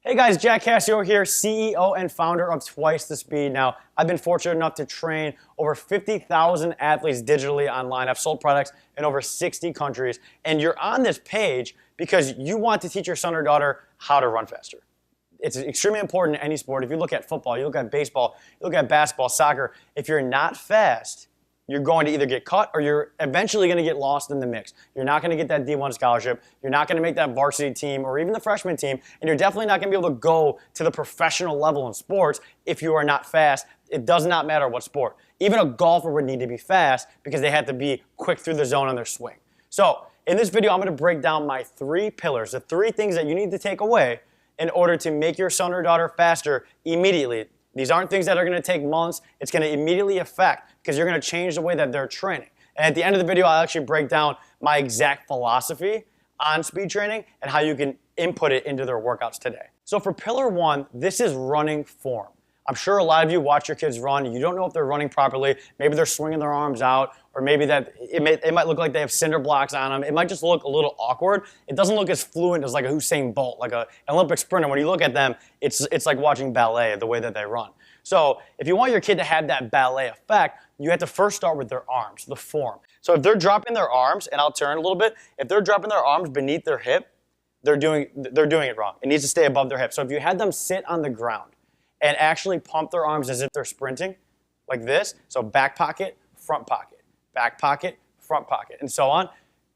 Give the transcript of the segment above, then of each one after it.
Hey guys, Jack Cassio here, CEO and founder of Twice the Speed. Now, I've been fortunate enough to train over 50,000 athletes digitally online. I've sold products in over 60 countries, and you're on this page because you want to teach your son or daughter how to run faster. It's extremely important in any sport. If you look at football, you look at baseball, you look at basketball, soccer, if you're not fast, you're going to either get cut or you're eventually going to get lost in the mix. You're not going to get that D1 scholarship. You're not going to make that varsity team or even the freshman team. And you're definitely not going to be able to go to the professional level in sports if you are not fast. It does not matter what sport. Even a golfer would need to be fast because they have to be quick through the zone on their swing. So in this video, I'm going to break down my 3 pillars, the 3 things that you need to take away in order to make your son or daughter faster immediately. These aren't things that are going to take months. It's going to immediately affect because you're going to change the way that they're training. And at the end of the video, I'll actually break down my exact philosophy on speed training and how you can input it into their workouts today. So for pillar 1, this is running form. I'm sure a lot of you watch your kids run. You don't know if they're running properly. Maybe they're swinging their arms out, or maybe that it might look like they have cinder blocks on them. It might just look a little awkward. It doesn't look as fluent as like a Usain Bolt, like an Olympic sprinter. When you look at them, it's like watching ballet, the way that they run. So if you want your kid to have that ballet effect, you have to first start with their arms, the form. So if they're dropping their arms, and I'll turn a little bit, if they're dropping their arms beneath their hip, they're doing it wrong. It needs to stay above their hip. So if you had them sit on the ground and actually pump their arms as if they're sprinting, like this, so back pocket, front pocket, and so on,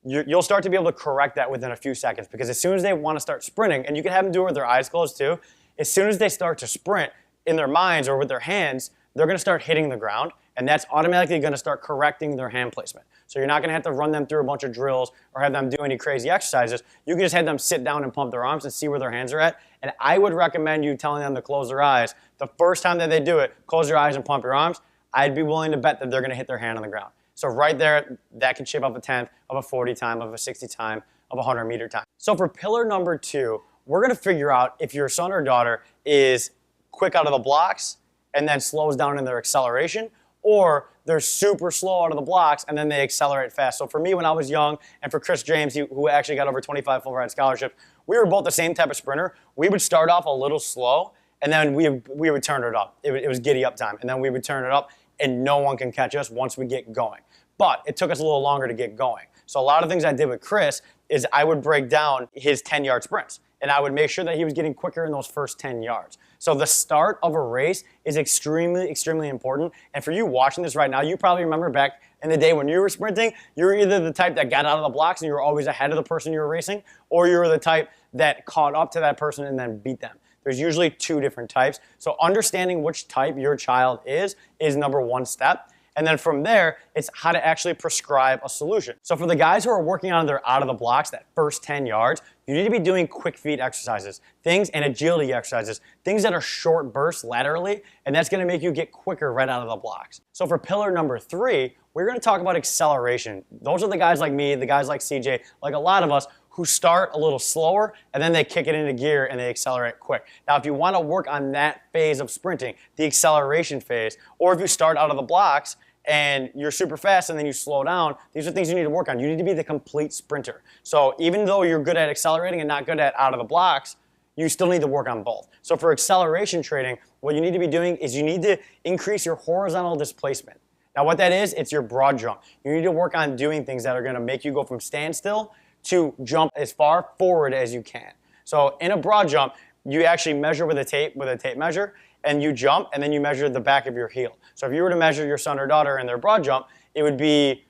you'll start to be able to correct that within a few seconds, because as soon as they want to start sprinting, and you can have them do it with their eyes closed too, as soon as they start to sprint in their minds or with their hands, they're going to start hitting the ground, and that's automatically going to start correcting their hand placement. So you're not going to have to run them through a bunch of drills or have them do any crazy exercises. You can just have them sit down and pump their arms and see where their hands are at. And I would recommend you telling them to close their eyes. The first time that they do it, close your eyes and pump your arms. I'd be willing to bet that they're going to hit their hand on the ground. So right there, that can shape up a 10th of a 40 time, of a 60 time, of a 100 meter time. So for pillar number 2, we're going to figure out if your son or daughter is quick out of the blocks and then slows down in their acceleration, or they're super slow out of the blocks and then they accelerate fast. So for me, when I was young, and for Chris James, who actually got over 25 full ride scholarships, we were both the same type of sprinter. We would start off a little slow, and then we would turn it up. It was giddy up time, and then we would turn it up, and no one can catch us once we get going. But it took us a little longer to get going. So a lot of things I did with Chris is I would break down his 10-yard sprints, and I would make sure that he was getting quicker in those first 10 yards. So the start of a race is extremely, extremely important. And for you watching this right now, you probably remember back in the day when you were sprinting, you were either the type that got out of the blocks and you were always ahead of the person you were racing, or you were the type that caught up to that person and then beat them. There's usually 2 different types. So understanding which type your child is number 1 step. And then from there, it's how to actually prescribe a solution. So for the guys who are working on their out of the blocks, that first 10 yards, you need to be doing quick feet exercises, things and agility exercises, things that are short bursts laterally, and that's gonna make you get quicker right out of the blocks. So for pillar number 3, we're gonna talk about acceleration. Those are the guys like me, the guys like CJ, like a lot of us, who start a little slower and then they kick it into gear and they accelerate quick. Now, if you want to work on that phase of sprinting, the acceleration phase, or if you start out of the blocks and you're super fast and then you slow down, these are things you need to work on. You need to be the complete sprinter. So even though you're good at accelerating and not good at out of the blocks, you still need to work on both. So for acceleration training, what you need to be doing is you need to increase your horizontal displacement. Now what that is, it's your broad jump. You need to work on doing things that are going to make you go from standstill to jump as far forward as you can. So in a broad jump, you actually measure with a tape measure, and you jump, and then you measure the back of your heel. So if you were to measure your son or daughter in their broad jump, it would be,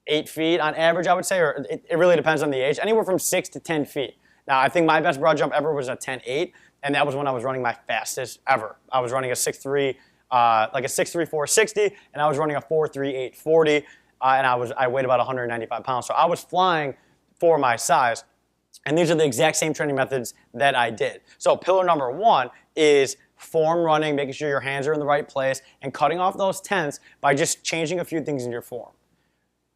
8 feet on average, I would say, or it really depends on the age, anywhere from 6 to 10 feet. Now, I think my best broad jump ever was a 10.8, and that was when I was running my fastest ever. I was running a 6.3, like a 6.3 460, and I was running a 4.3 840. And I weighed about 195 pounds. So I was flying for my size. And these are the exact same training methods that I did. So pillar number 1 is form running, making sure your hands are in the right place, and cutting off those tenths by just changing a few things in your form.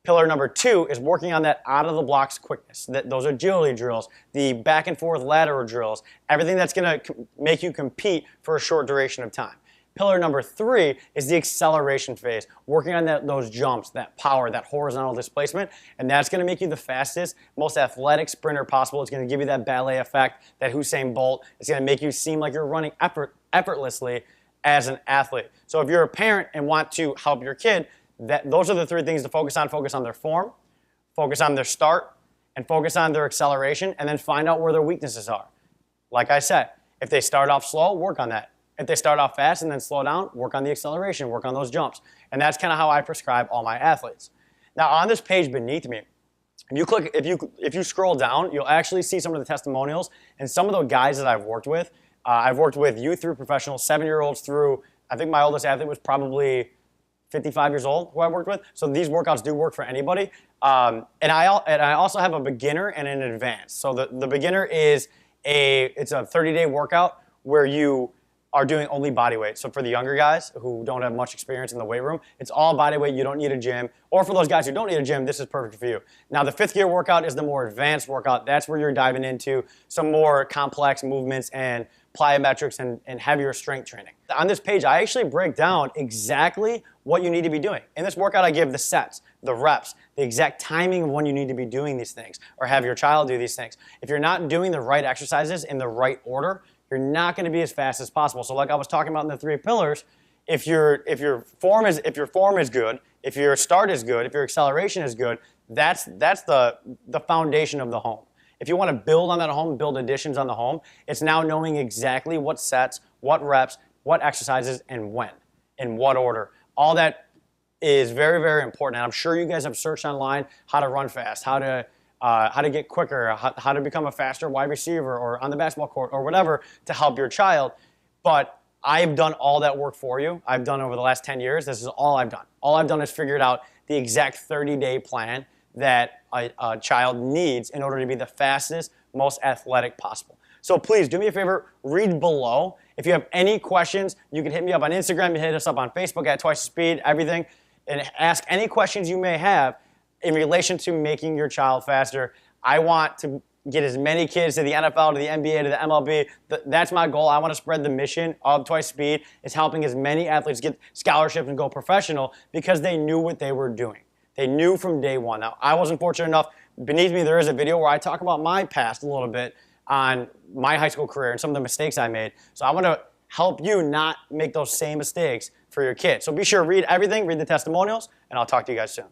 Pillar number 2 is working on that out of the blocks quickness. Those agility drills, the back and forth lateral drills, everything that's gonna make you compete for a short duration of time. Pillar number 3 is the acceleration phase, working on those jumps, that power, that horizontal displacement, and that's going to make you the fastest, most athletic sprinter possible. It's going to give you that ballet effect, that Usain Bolt. It's going to make you seem like you're running effortlessly as an athlete. So if you're a parent and want to help your kid, those are the 3 things to focus on. Focus on their form, focus on their start, and focus on their acceleration, and then find out where their weaknesses are. Like I said, if they start off slow, work on that. If they start off fast and then slow down, work on the acceleration, work on those jumps. And that's kind of how I prescribe all my athletes. Now on this page beneath me, if you scroll down, you'll actually see some of the testimonials and some of the guys that I've worked with. I've worked with youth through professionals, 7-year-olds through, I think my oldest athlete was probably 55 years old who I worked with. So these workouts do work for anybody. And I also have a beginner and an advanced. So the beginner is it's a 30-day workout where you are doing only body weight. So for the younger guys who don't have much experience in the weight room, it's all body weight. You don't need a gym. Or for those guys who don't need a gym, this is perfect for you. Now the 5th gear workout is the more advanced workout. That's where you're diving into some more complex movements and plyometrics and heavier strength training. On this page, I actually break down exactly what you need to be doing. In this workout, I give the sets, the reps, the exact timing of when you need to be doing these things or have your child do these things. If you're not doing the right exercises in the right order, you're not going to be as fast as possible. So like I was talking about in the 3 pillars, if your form is good, if your start is good, if your acceleration is good, that's the foundation of the home. If you want to build on that home, build additions on the home, it's now knowing exactly what sets, what reps, what exercises, and when, in what order. All that is very, very important. And I'm sure you guys have searched online how to run fast, how to get quicker, how to become a faster wide receiver or on the basketball court or whatever to help your child. But I've done all that work for you. I've done over the last 10 years. This is all I've done. All I've done is figured out the exact 30-day plan that a child needs in order to be the fastest, most athletic possible. So please do me a favor, read below. If you have any questions, you can hit me up on Instagram, you can hit us up on Facebook at Twice the Speed, everything, and ask any questions you may have in relation to making your child faster. I want to get as many kids to the NFL, to the NBA, to the MLB. That's my goal. I want to spread the mission of Twice Speed, is helping as many athletes get scholarships and go professional because they knew what they were doing. They knew from day one. Now, I wasn't fortunate enough. Beneath me, there is a video where I talk about my past a little bit on my high school career and some of the mistakes I made. So I want to help you not make those same mistakes for your kids. So be sure to read everything, read the testimonials, and I'll talk to you guys soon.